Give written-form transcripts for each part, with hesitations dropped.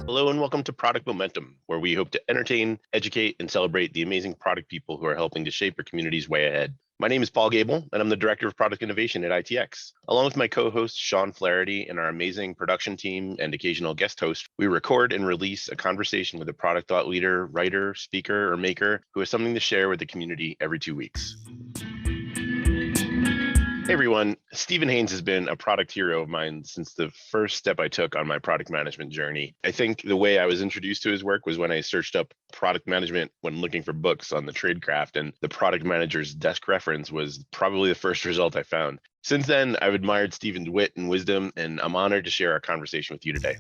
Hello and welcome to Product Momentum, where we hope to entertain, educate, and celebrate the amazing product people who are helping to shape your community's way ahead. My name is Paul Gable, and I'm the Director of Product Innovation at ITX. Along with my co-host, Sean Flaherty, and our amazing production team and occasional guest host, we record and release a conversation with a product thought leader, writer, speaker, or maker who has something to share with the community every 2 weeks. Hey everyone, Stephen Haines has been a product hero of mine since the first step I took on my product management journey. I think the way I was introduced to his work was when I searched up product management when looking for books on the tradecraft, and the product manager's desk reference was probably the first result I found. Since then, I've admired Stephen's wit and wisdom, and I'm honored to share our conversation with you today.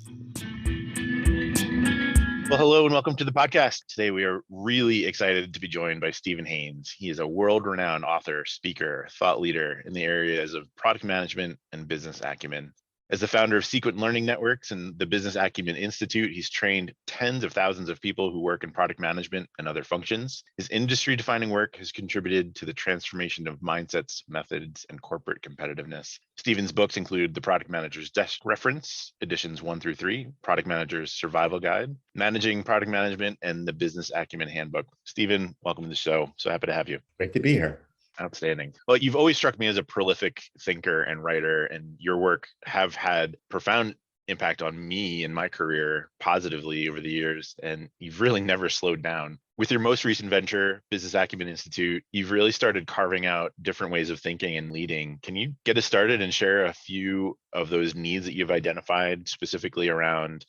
Well, hello and welcome to the podcast. Today, we are really excited to be joined by Stephen Haines. He is a world-renowned author, speaker, thought leader in the areas of product management and business acumen. As the founder of Sequent Learning Networks and the Business Acumen Institute, he's trained tens of thousands of people who work in product management and other functions. His industry-defining work has contributed to the transformation of mindsets, methods, and corporate competitiveness. Stephen's books include The Product Manager's Desk Reference, editions 1 through 3, Product Manager's Survival Guide, Managing Product Management, and the Business Acumen Handbook. Stephen, welcome to the show. So happy to have you. Great to be here. Outstanding. Well, you've always struck me as a prolific thinker and writer, and your work have had profound impact on me and my career positively over the years, and you've really never slowed down. With your most recent venture, Business Acumen Institute, you've really started carving out different ways of thinking and leading. Can you get us started and share a few of those needs that you've identified specifically around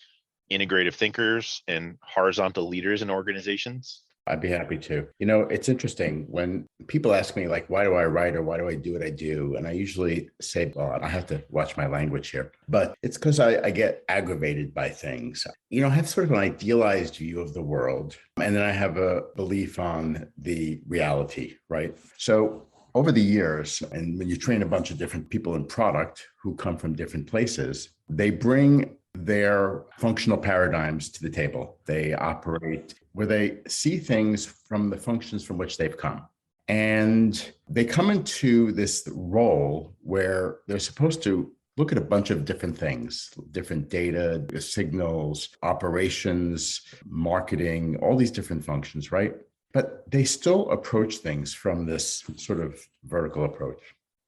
integrative thinkers and horizontal leaders in organizations? I'd be happy to. You know, it's interesting when people ask me, like, why do I write or why do I do what I do? And I usually say, well, I have to watch my language here, but it's because I get aggravated by things. You know, I have sort of an idealized view of the world, and then I have a belief on the reality, right? So over the years, and when you train a bunch of different people in product who come from different places, they bring their functional paradigms to the table. They operate where they see things from the functions from which they've come. And they come into this role where they're supposed to look at a bunch of different things, different data, signals, operations, marketing, all these different functions, right? But they still approach things from this sort of vertical approach.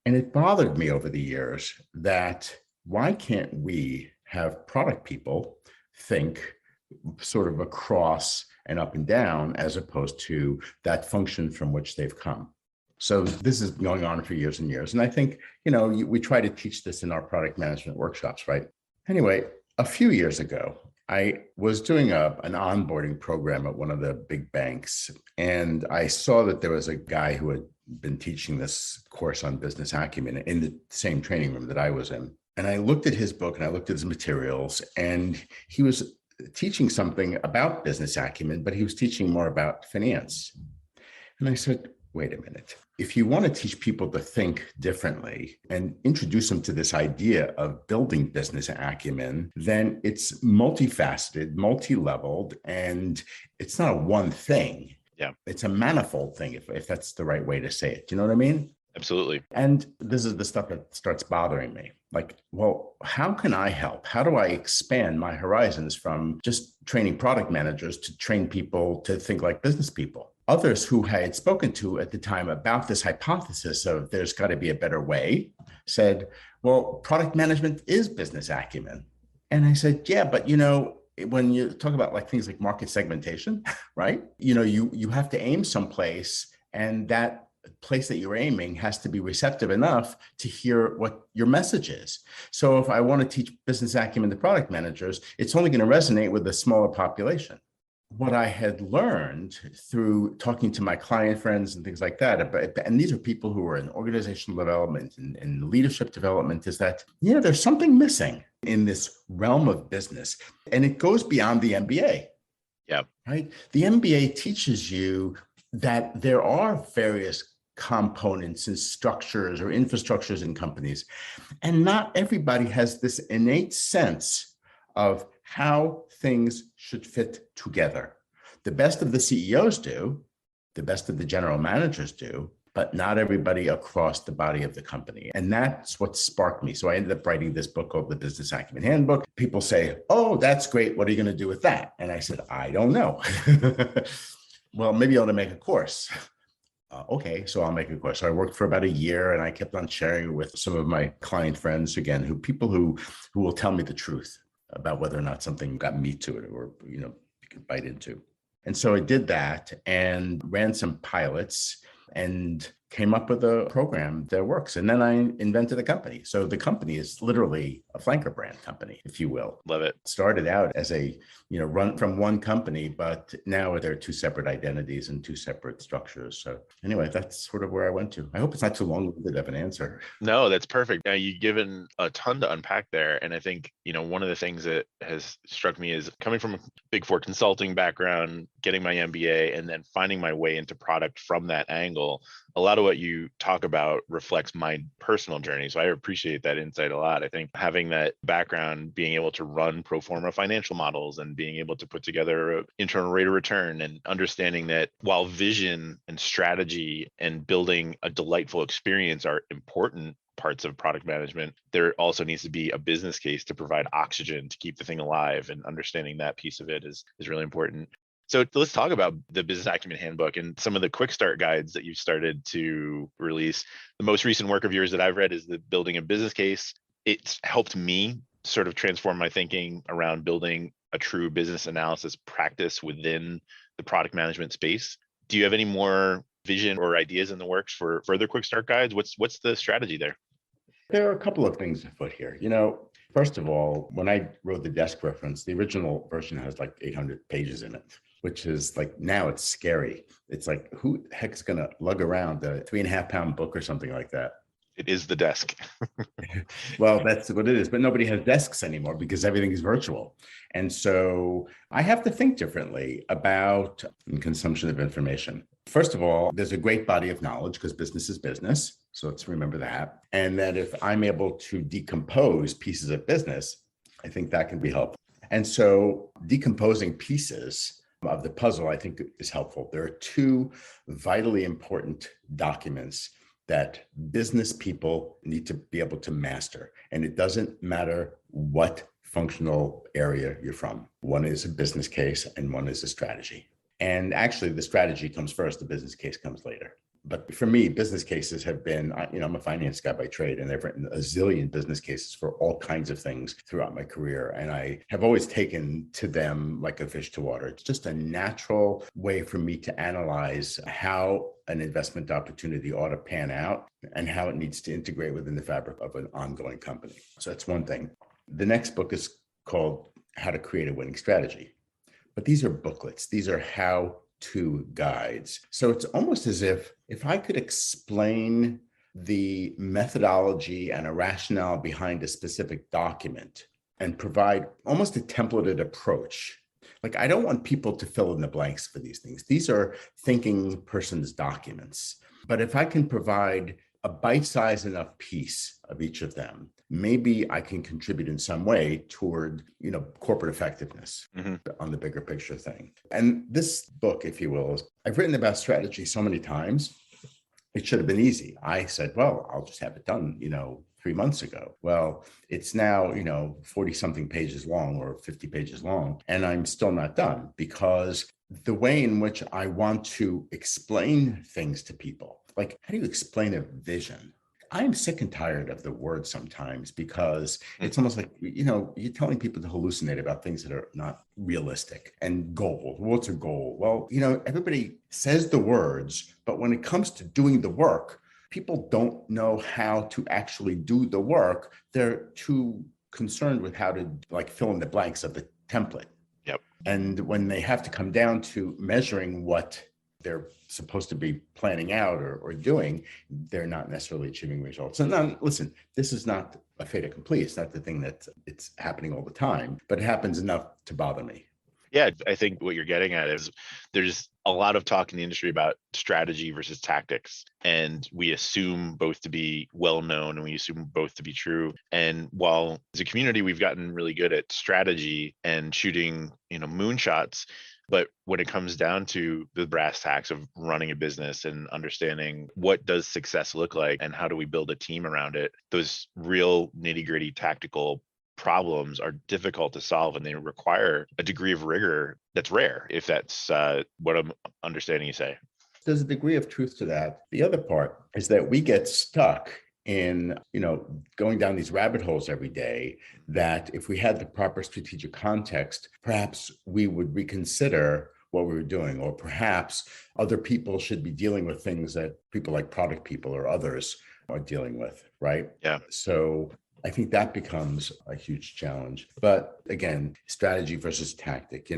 And it bothered me over the years that why can't we have product people think sort of across and up and down as opposed to that function from which they've come? So this is going on for years and years. And I think, you know, we try to teach this in our product management workshops, right? Anyway, a few years ago, I was doing an onboarding program at one of the big banks, and I saw that there was a guy who had been teaching this course on business acumen in the same training room that I was in. And I looked at his book and I looked at his materials, and he was teaching something about business acumen, but he was teaching more about finance. And I said, wait a minute. If you want to teach people to think differently and introduce them to this idea of building business acumen, then it's multifaceted, multi-leveled, and it's not a one thing. Yeah, it's a manifold thing, if that's the right way to say it. Do you know what I mean? Absolutely. And this is the stuff that starts bothering me. Like, well, how can I help? How do I expand my horizons from just training product managers to train people to think like business people? Others who I had spoken to at the time about this hypothesis of there's got to be a better way said, well, product management is business acumen. And I said, yeah, but you know, when you talk about like things like market segmentation, right? You know, you have to aim someplace, and that place that you're aiming has to be receptive enough to hear what your message is. So if I want to teach business acumen to product managers, it's only going to resonate with a smaller population. What I had learned through talking to my client friends and things like that, and these are people who are in organizational development and leadership development, is that, you know, there's something missing in this realm of business. And it goes beyond the MBA. Yeah. Right? The MBA teaches you that there are various components and structures or infrastructures in companies, and not everybody has this innate sense of how things should fit together. The best of the CEOs do, the best of the general managers do, but not everybody across the body of the company. And that's what sparked me. So I ended up writing this book called The Business Acumen Handbook. People say, oh, that's great. What are you going to do with that? And I said, I don't know. Well, maybe you ought to make a course. Okay, so I'll make a course. So I worked for about a year, and I kept on sharing it with some of my client friends, again, who will tell me the truth about whether or not something got meat to it, or you could bite into. And so I did that and ran some pilots and came up with a program that works. And then I invented a company. So the company is literally a flanker brand company, if you will. Love it. Started out as a, run from one company, but now there are two separate identities and two separate structures. So anyway, that's sort of where I went to. I hope it's not too long-winded of an answer. No, that's perfect. Now, you've given a ton to unpack there. And I think, one of the things that has struck me is coming from a Big Four consulting background, getting my MBA, and then finding my way into product from that angle. A lot of what you talk about reflects my personal journey. So I appreciate that insight a lot. I think having that background, being able to run pro forma financial models and being able to put together an internal rate of return, and understanding that while vision and strategy and building a delightful experience are important parts of product management, there also needs to be a business case to provide oxygen to keep the thing alive, and understanding that piece of it is really important. So let's talk about the Business Acumen Handbook and some of the quick start guides that you've started to release. The most recent work of yours that I've read is the Building a Business Case. It's helped me sort of transform my thinking around building a true business analysis practice within the product management space. Do you have any more vision or ideas in the works for further quick start guides? What's the strategy there? There are a couple of things afoot here. First of all, when I wrote the desk reference, the original version has like 800 pages in it, which is like, now it's scary. It's like, who the heck's going to lug around a 3.5-pound book or something like that? It is the desk. Well, that's what it is. But nobody has desks anymore because everything is virtual. And so I have to think differently about consumption of information. First of all, there's a great body of knowledge because business is business. So let's remember that. And that if I'm able to decompose pieces of business, I think that can be helpful. And so decomposing pieces of the puzzle, I think, is helpful. There are two vitally important documents that business people need to be able to master. And it doesn't matter what functional area you're from. One is a business case and one is a strategy. And actually, the strategy comes first, the business case comes later. But for me, business cases have been, I'm a finance guy by trade, and I've written a zillion business cases for all kinds of things throughout my career. And I have always taken to them like a fish to water. It's just a natural way for me to analyze how an investment opportunity ought to pan out and how it needs to integrate within the fabric of an ongoing company. So that's one thing. The next book is called How to Create a Winning Strategy. But these are booklets. These are how-to guides. So it's almost as if I could explain the methodology and a rationale behind a specific document and provide almost a templated approach. Like, I don't want people to fill in the blanks for these things. These are thinking person's documents. But if I can provide a bite-sized enough piece of each of them, maybe I can contribute in some way toward, corporate effectiveness on the bigger picture thing. And this book, if you will, I've written about strategy so many times. It should have been easy. I said, well, I'll just have it done, 3 months ago. Well, it's now, 40 something pages long or 50 pages long, and I'm still not done because the way in which I want to explain things to people, like, how do you explain a vision? I'm sick and tired of the word sometimes because it's almost like, you're telling people to hallucinate about things that are not realistic. And goal, what's a goal? Well, everybody says the words, but when it comes to doing the work, people don't know how to actually do the work. They're too concerned with how to fill in the blanks of the template. Yep. And when they have to come down to measuring what they're supposed to be planning out or doing, they're not necessarily achieving results. And then, listen, this is not a fait accompli. It's not the thing that it's happening all the time, but it happens enough to bother me. Yeah, I think what you're getting at is there's a lot of talk in the industry about strategy versus tactics. And we assume both to be well-known and we assume both to be true. And while as a community, we've gotten really good at strategy and shooting, moonshots, But when it comes down to the brass tacks of running a business and understanding what does success look like and how do we build a team around it, those real nitty-gritty tactical problems are difficult to solve, and they require a degree of rigor that's rare, if that's what I'm understanding you say. There's a degree of truth to that. The other part is that we get stuck in, going down these rabbit holes every day, that if we had the proper strategic context, perhaps we would reconsider what we were doing, or perhaps other people should be dealing with things that people like product people or others are dealing with, right? Yeah. So I think that becomes a huge challenge. But again, strategy versus tactic,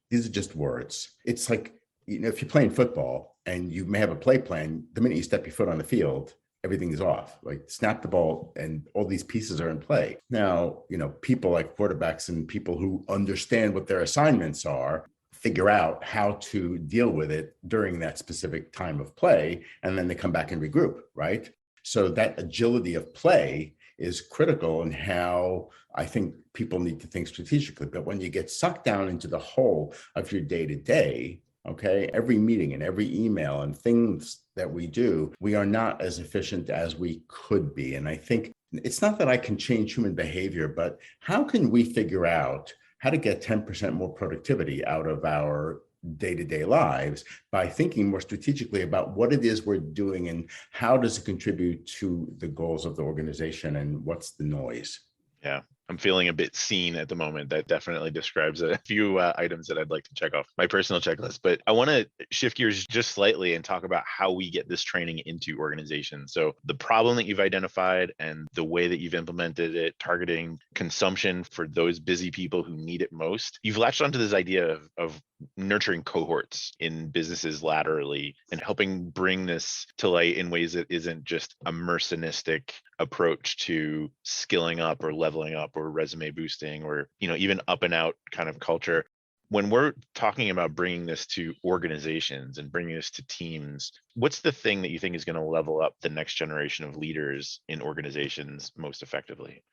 these are just words. It's like, if you're playing football and you may have a play plan, the minute you step your foot on the field, everything is off. Like, snap the ball and all these pieces are in play. Now, people like quarterbacks and people who understand what their assignments are figure out how to deal with it during that specific time of play, and then they come back and regroup, right? So that agility of play is critical in how I think people need to think strategically. But when you get sucked down into the whole of your day-to-day, okay, every meeting and every email and things that we do, we are not as efficient as we could be. And I think it's not that I can change human behavior, but how can we figure out how to get 10% more productivity out of our day-to-day lives by thinking more strategically about what it is we're doing and how does it contribute to the goals of the organization and what's the noise? Yeah. I'm feeling a bit seen at the moment. That definitely describes a few items that I'd like to check off my personal checklist. But I want to shift gears just slightly and talk about how we get this training into organizations. So the problem that you've identified and the way that you've implemented it, targeting consumption for those busy people who need it most. You've latched onto this idea of nurturing cohorts in businesses laterally and helping bring this to light in ways that isn't just a mercenistic approach to skilling up or leveling up or resume boosting or even up and out kind of culture. When we're talking about bringing this to organizations and bringing this to teams, what's the thing that you think is going to level up the next generation of leaders in organizations most effectively?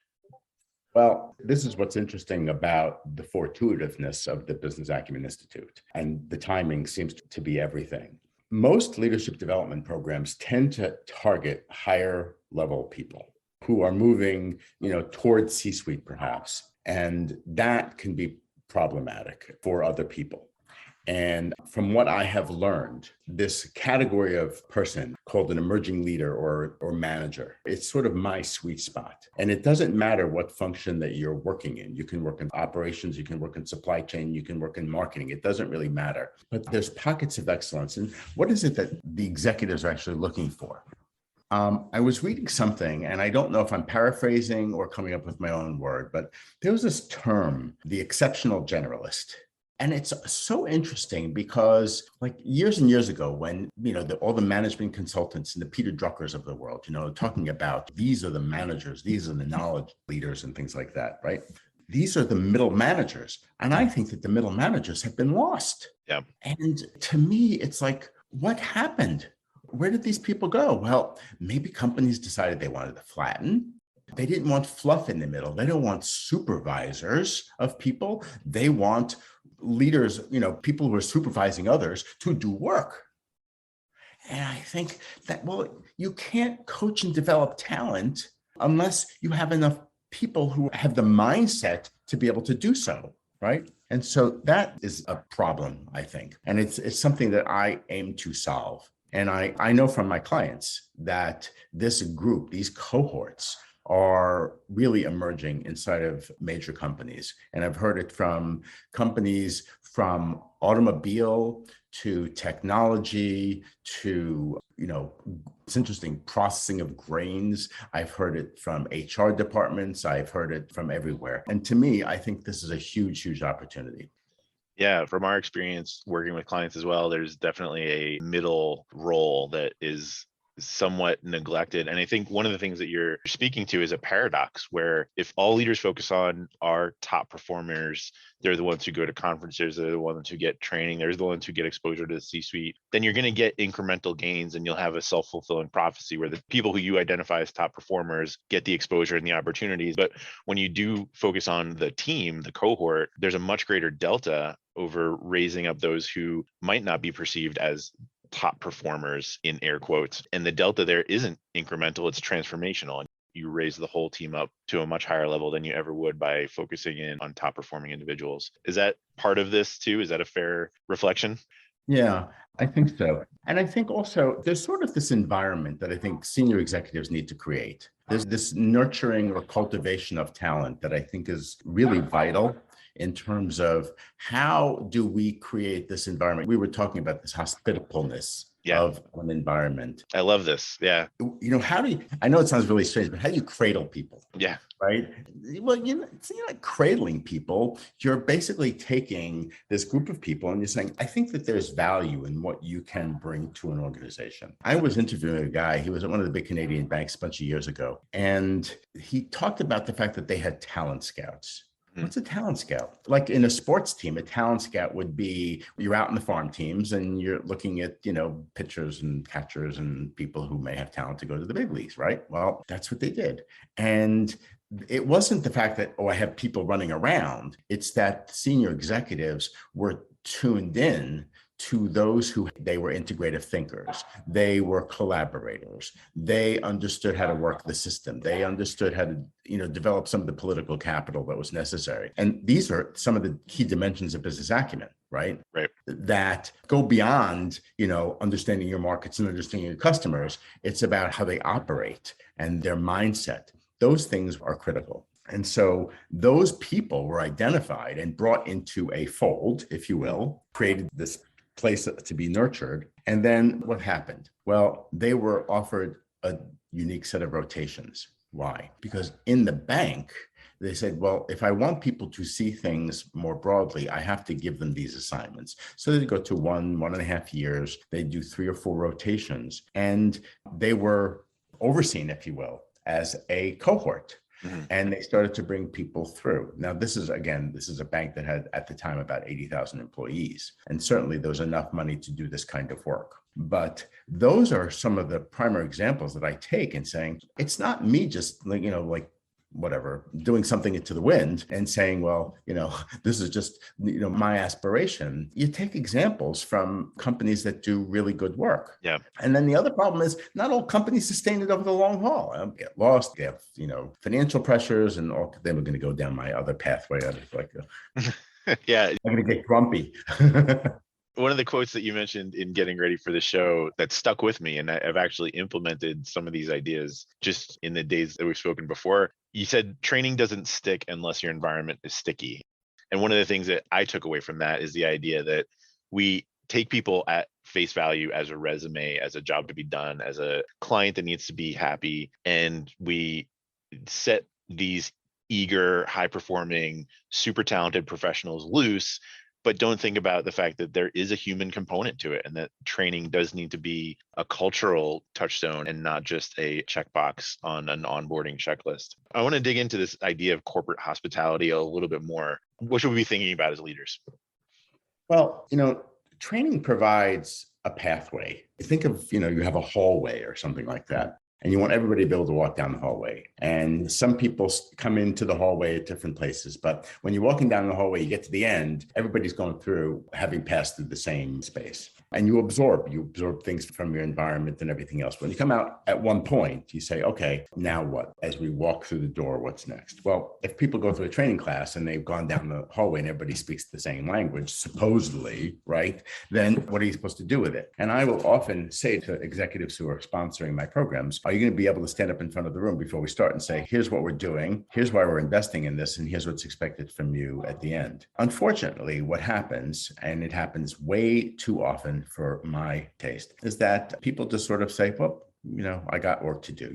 Well, this is what's interesting about the fortuitiveness of the Business Acumen Institute, and the timing seems to be everything. Most leadership development programs tend to target higher level people who are moving, towards C-suite perhaps, and that can be problematic for other people. And from what I have learned, this category of person called an emerging leader or manager, it's sort of my sweet spot. And it doesn't matter what function that you're working in. You can work in operations, you can work in supply chain, you can work in marketing. It doesn't really matter. But there's pockets of excellence. And what is it that the executives are actually looking for? I was reading something, and I don't know if I'm paraphrasing or coming up with my own word, but there was this term, the exceptional generalist. And it's so interesting because, like, years and years ago, when, all the management consultants and the Peter Druckers of the world, talking about these are the managers, these are the knowledge leaders and things like that, right? These are the middle managers. And I think that the middle managers have been lost. Yeah. And to me, it's like, what happened? Where did these people go? Well, maybe companies decided they wanted to flatten. They didn't want fluff in the middle. They don't want supervisors of people. They want leaders, people who are supervising others to do work. And I think that, well, you can't coach and develop talent unless you have enough people who have the mindset to be able to do so, right? And so that is a problem, I think. And it's something that I aim to solve. And I know from my clients that this group, these cohorts, are really emerging inside of major companies. And I've heard it from companies from automobile to technology to, it's interesting, processing of grains. I've heard it from HR departments. I've heard it from everywhere. And to me, I think this is a huge, huge opportunity. Yeah, from our experience working with clients as well, there's definitely a middle role that is somewhat neglected. And I think one of the things that you're speaking to is a paradox where if all leaders focus on our top performers, they're the ones who go to conferences, they're the ones who get training, they're the ones who get exposure to the C-suite, then you're going to get incremental gains and you'll have a self-fulfilling prophecy where the people who you identify as top performers get the exposure and the opportunities. But when you do focus on the team, the cohort, there's a much greater delta over raising up those who might not be perceived as top performers in air quotes. And the delta there isn't incremental, it's transformational. And you raise the whole team up to a much higher level than you ever would by focusing in on top performing individuals. Is that part of this too? Is that a fair reflection? Yeah, I think so. And I think also there's sort of this environment that I think senior executives need to create. There's this nurturing or cultivation of talent that I think is really vital in terms of how do we create this environment. We were talking about this hospitableness Yeah, of an environment. I love this. Yeah, How do you, I know it sounds really strange, but how do you cradle people? yeah, Right. Well, you're not cradling people. You're basically taking this group of people and you're saying, I think that there's value in what you can bring to an organization. I was interviewing a guy, he was at one of the big Canadian banks a bunch of years ago, and he talked about the fact that they had talent scouts. What's a talent scout? Like in a sports team, a talent scout would be you're out in the farm teams and you're looking at, pitchers and catchers and people who may have talent to go to the big leagues, right? Well, that's what they did. And it wasn't the fact that, I have people running around. It's that senior executives were tuned in to those who they were integrative thinkers. They were collaborators. They understood how to work the system. They understood how to, develop some of the political capital that was necessary. And these are some of the key dimensions of business acumen, right? right. That go beyond, understanding your markets and understanding your customers. It's about how they operate and their mindset. Those things are critical. And so those people were identified and brought into a fold, if you will, created this place to be nurtured. And then what happened? Well, they were offered a unique set of rotations. Why? Because in the bank, they said, well, if I want people to see things more broadly, I have to give them these assignments. So they go to 1.5 years, they do 3 or 4 rotations, and they were overseen, if you will, as a cohort. Mm-hmm. And they started to bring people through. Now, this is a bank that had at the time about 80,000 employees. And certainly there was enough money to do this kind of work. But those are some of the primary examples that I take in saying, it's not me just doing something into the wind and saying, well, this is just, my aspiration. You take examples from companies that do really good work. Yeah. And then the other problem is not all companies sustain it over the long haul. Get lost, they have, financial pressures, and all. Then we're going to go down my other pathway. I was like, yeah, I'm going to get grumpy. One of the quotes that you mentioned in getting ready for the show that stuck with me, and I've actually implemented some of these ideas just in the days that we've spoken before. You said training doesn't stick unless your environment is sticky. And one of the things that I took away from that is the idea that we take people at face value as a resume, as a job to be done, as a client that needs to be happy. And we set these eager, high performing, super talented professionals loose, but don't think about the fact that there is a human component to it, and that training does need to be a cultural touchstone and not just a checkbox on an onboarding checklist. I want to dig into this idea of corporate hospitality a little bit more. What should we be thinking about as leaders? Well, training provides a pathway. Think of, you have a hallway or something like that. And you want everybody to be able to walk down the hallway. And some people come into the hallway at different places. But when you're walking down the hallway, you get to the end, everybody's going through having passed through the same space. And you absorb things from your environment and everything else. When you come out at one point, you say, okay, now what? As we walk through the door, what's next? Well, if people go through a training class and they've gone down the hallway and everybody speaks the same language, supposedly, right? Then what are you supposed to do with it? And I will often say to executives who are sponsoring my programs, are you going to be able to stand up in front of the room before we start and say, here's what we're doing, here's why we're investing in this, and here's what's expected from you at the end? Unfortunately, what happens, and it happens way too often for my taste, is that people just sort of say, well, I got work to do,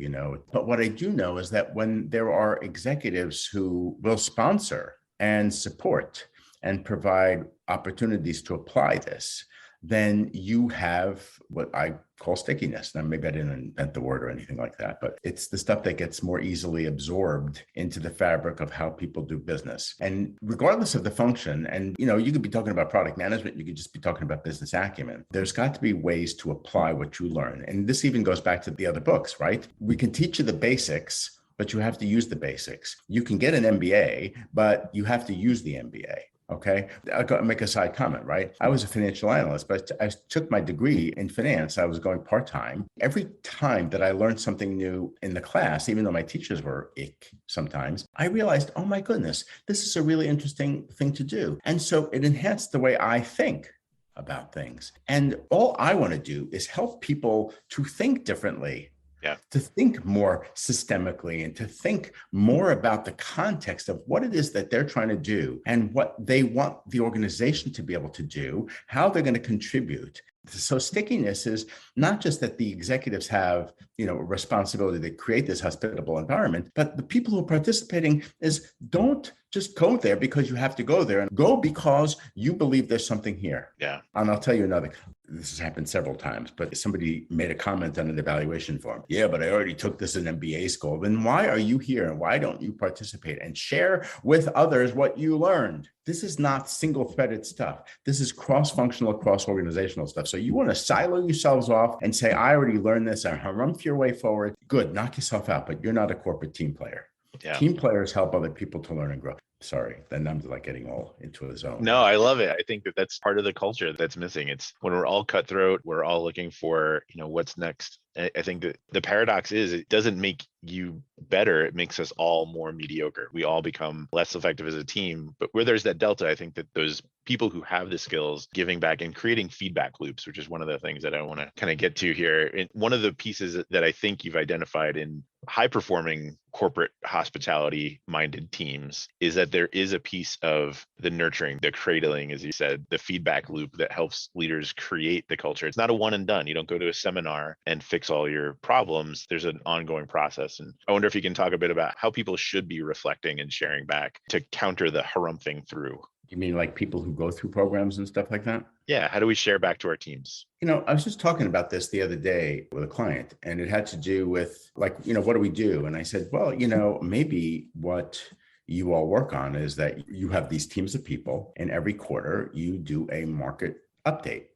But what I do know is that when there are executives who will sponsor and support and provide opportunities to apply this, then you have what I call stickiness. Now, maybe I didn't invent the word or anything like that, but it's the stuff that gets more easily absorbed into the fabric of how people do business. And regardless of the function, and you could be talking about product management, you could just be talking about business acumen. There's got to be ways to apply what you learn. And this even goes back to the other books, right? We can teach you the basics, but you have to use the basics. You can get an MBA, but you have to use the MBA. Okay. I'll make a side comment, right? I was a financial analyst, but I took my degree in finance. I was going part time. Every time that I learned something new in the class, even though my teachers were ick sometimes, I realized, oh my goodness, this is a really interesting thing to do. And so it enhanced the way I think about things. And all I want to do is help people to think differently, Yeah. to think more systemically, and to think more about the context of what it is that they're trying to do and what they want the organization to be able to do, how they're going to contribute. So stickiness is not just that the executives have, a responsibility to create this hospitable environment, but the people who are participating is don't just go there because you have to go there, and go because you believe there's something here. Yeah. And I'll tell you another. This has happened several times, but somebody made a comment on an evaluation form. Yeah, but I already took this in MBA school. Then why are you here? And why don't you participate and share with others what you learned? This is not single-threaded stuff. This is cross-functional, cross-organizational stuff. So you want to silo yourselves off and say, I already learned this and harumph your way forward. Good, knock yourself out, but you're not a corporate team player. Yeah. Team players help other people to learn and grow. Sorry, then I'm like getting all into a zone. No, I love it. I think that that's part of the culture that's missing. It's when we're all cutthroat, we're all looking for, what's next. I think that the paradox is it doesn't make you better. It makes us all more mediocre. We all become less effective as a team. But where there's that delta, I think that those people who have the skills giving back and creating feedback loops, which is one of the things that I want to kind of get to here. And one of the pieces that I think you've identified in high performing corporate hospitality minded teams is that there is a piece of the nurturing, the cradling, as you said, the feedback loop that helps leaders create the culture. It's not a one and done. You don't go to a seminar and fix all your problems. There's an ongoing process. And I wonder if you can talk a bit about how people should be reflecting and sharing back to counter the harumphing through. You mean like people who go through programs and stuff like that? Yeah. How do we share back to our teams? I was just talking about this the other day with a client, and it had to do with like, what do we do? And I said, well, maybe what you all work on is that you have these teams of people, and every quarter you do a market update.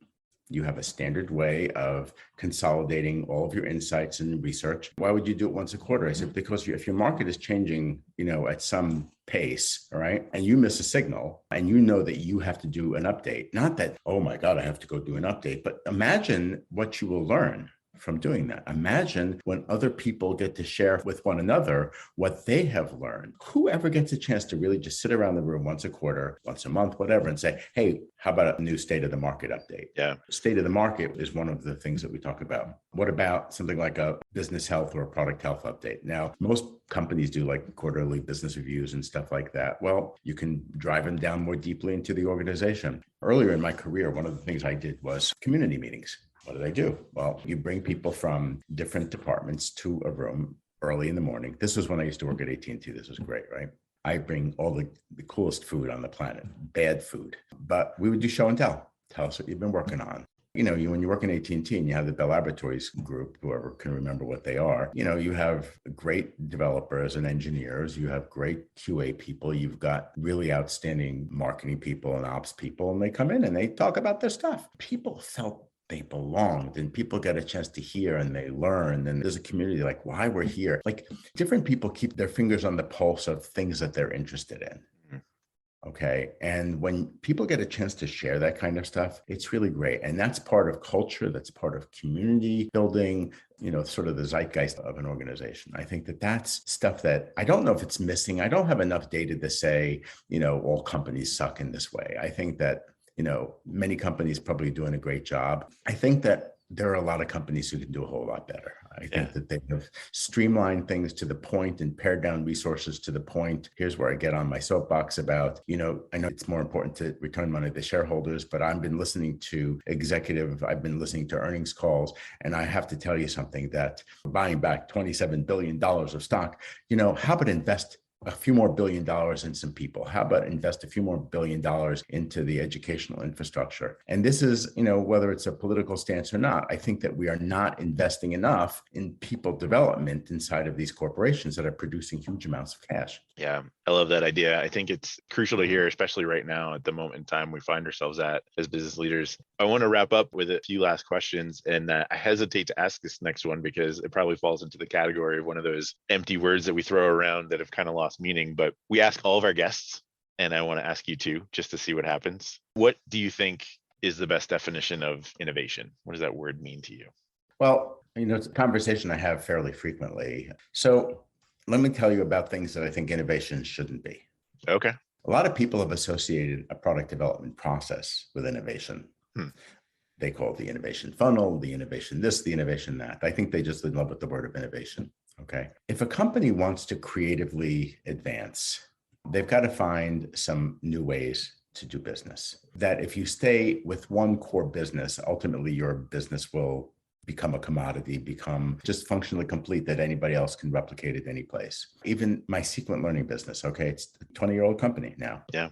You have a standard way of consolidating all of your insights and research. Why would you do it once a quarter? I said, because if your market is changing, at some pace, all right, and you miss a signal and you know that you have to do an update, not that, oh my God, I have to go do an update, but imagine what you will learn from doing that. Imagine when other people get to share with one another what they have learned. Whoever gets a chance to really just sit around the room once a quarter, once a month, whatever, and say, hey, how about a new state of the market update? Yeah. State of the market is one of the things that we talk about. What about something like a business health or a product health update? Now, most companies do like quarterly business reviews and stuff like that. Well, you can drive them down more deeply into the organization. Earlier in my career, one of the things I did was community meetings. What did I do? Well, you bring people from different departments to a room early in the morning. This was when I used to work at AT&T. This was great, right? I bring all the coolest food on the planet, bad food. But we would do show and tell. Tell us what you've been working on. When you work in AT&T and you have the Bell Laboratories group, whoever can remember what they are, you have great developers and engineers, you have great QA people, you've got really outstanding marketing people and ops people, and they come in and they talk about their stuff. People felt they belonged, and people get a chance to hear and they learn. And there's a community like why we're here. Like different people keep their fingers on the pulse of things that they're interested in. Okay. And when people get a chance to share that kind of stuff, it's really great. And that's part of culture. That's part of community building, sort of the zeitgeist of an organization. I think that that's stuff that I don't know if it's missing. I don't have enough data to say, all companies suck in this way. I think that many companies probably doing a great job. I think that there are a lot of companies who can do a whole lot better. I think that they have streamlined things to the point and pared down resources to the point. Here's where I get on my soapbox about, I know it's more important to return money to shareholders, but I've been listening to earnings calls, and I have to tell you something that buying back $27 billion of stock, how about invest a few more $1 billion in some people? How about invest a few more $1 billion into the educational infrastructure? And this is, whether it's a political stance or not, I think that we are not investing enough in people development inside of these corporations that are producing huge amounts of cash. Yeah, I love that idea. I think it's crucial to hear, especially right now at the moment in time we find ourselves at as business leaders. I want to wrap up with a few last questions, and I hesitate to ask this next one because it probably falls into the category of one of those empty words that we throw around that have kind of lost meaning. But we ask all of our guests and I want to ask you too, just to see what happens. What do you think is the best definition of innovation? What does that word mean to you? Well, it's a conversation I have fairly frequently. So let me tell you about things that I think innovation shouldn't be. Okay. A lot of people have associated a product development process with innovation. Hmm. They call it the innovation funnel, the innovation this, the innovation that. I think they just in love with the word of innovation. Okay. If a company wants to creatively advance, they've got to find some new ways to do business. That if you stay with one core business, ultimately your business will become a commodity, become just functionally complete that anybody else can replicate at any place. Even my Sequent Learning business, okay, it's a 20-year-old company now. Yeah.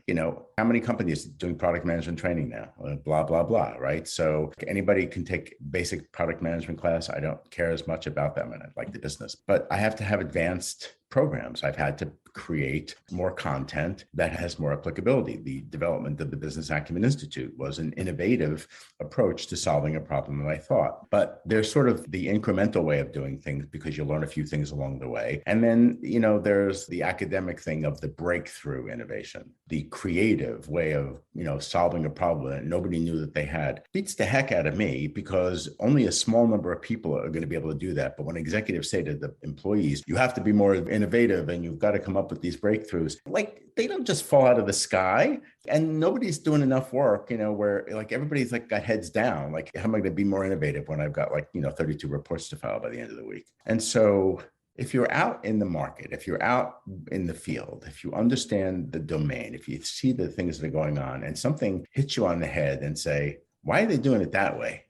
How many companies doing product management training now? Blah, blah, blah, right? So anybody can take basic product management class. I don't care as much about them and I like the business, but I have to have advanced programs. I've had to create more content that has more applicability. The development of the Business Acumen Institute was an innovative approach to solving a problem that I thought. But there's sort of the incremental way of doing things because you learn a few things along the way. And then, there's the academic thing of the breakthrough innovation, the creative way of, solving a problem that nobody knew that they had. Beats the heck out of me because only a small number of people are going to be able to do that. But when executives say to the employees, you have to be more innovative and you've got to come up with these breakthroughs, like they don't just fall out of the sky. And nobody's doing enough work, where like everybody's like got heads down. Like, how am I going to be more innovative when I've got 32 reports to file by the end of the week? And so if you're out in the market, if you're out in the field, if you understand the domain, if you see the things that are going on and something hits you on the head and say, why are they doing it that way?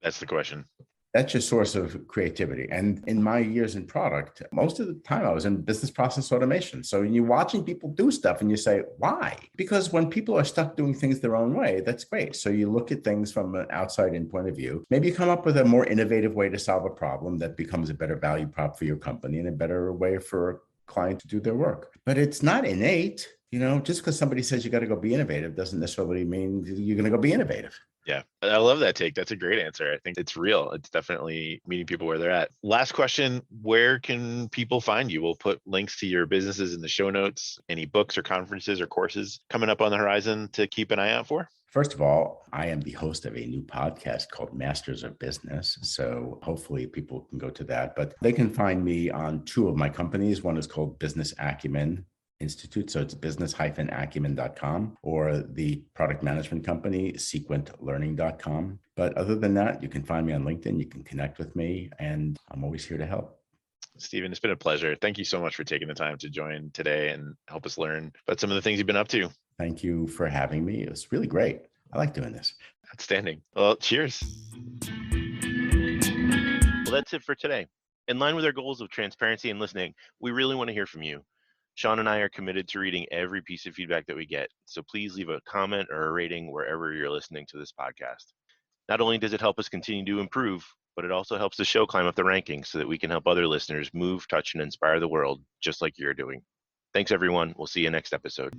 That's the question. That's your source of creativity. And in my years in product, most of the time I was in business process automation. So you're watching people do stuff and you say, why? Because when people are stuck doing things their own way, that's great. So you look at things from an outside in point of view. Maybe you come up with a more innovative way to solve a problem that becomes a better value prop for your company and a better way for a client to do their work. But it's not innate. Just because somebody says you got to go be innovative doesn't necessarily mean you're going to go be innovative. Yeah, I love that take. That's a great answer. I think it's real. It's definitely meeting people where they're at. Last question, where can people find you? We'll put links to your businesses in the show notes, any books or conferences or courses coming up on the horizon to keep an eye out for. First of all, I am the host of a new podcast called Masters of Business. So hopefully people can go to that, but they can find me on two of my companies. One is called Business Acumen Institute. So it's business-acumen.com, or the product management company, sequentlearning.com. But other than that, you can find me on LinkedIn. You can connect with me, and I'm always here to help. Stephen, it's been a pleasure. Thank you so much for taking the time to join today and help us learn about some of the things you've been up to. Thank you for having me. It was really great. I like doing this. Outstanding. Well, cheers. Well, that's it for today. In line with our goals of transparency and listening, we really want to hear from you. Sean and I are committed to reading every piece of feedback that we get, so please leave a comment or a rating wherever you're listening to this podcast. Not only does it help us continue to improve, but it also helps the show climb up the rankings so that we can help other listeners move, touch, and inspire the world just like you're doing. Thanks, everyone. We'll see you next episode.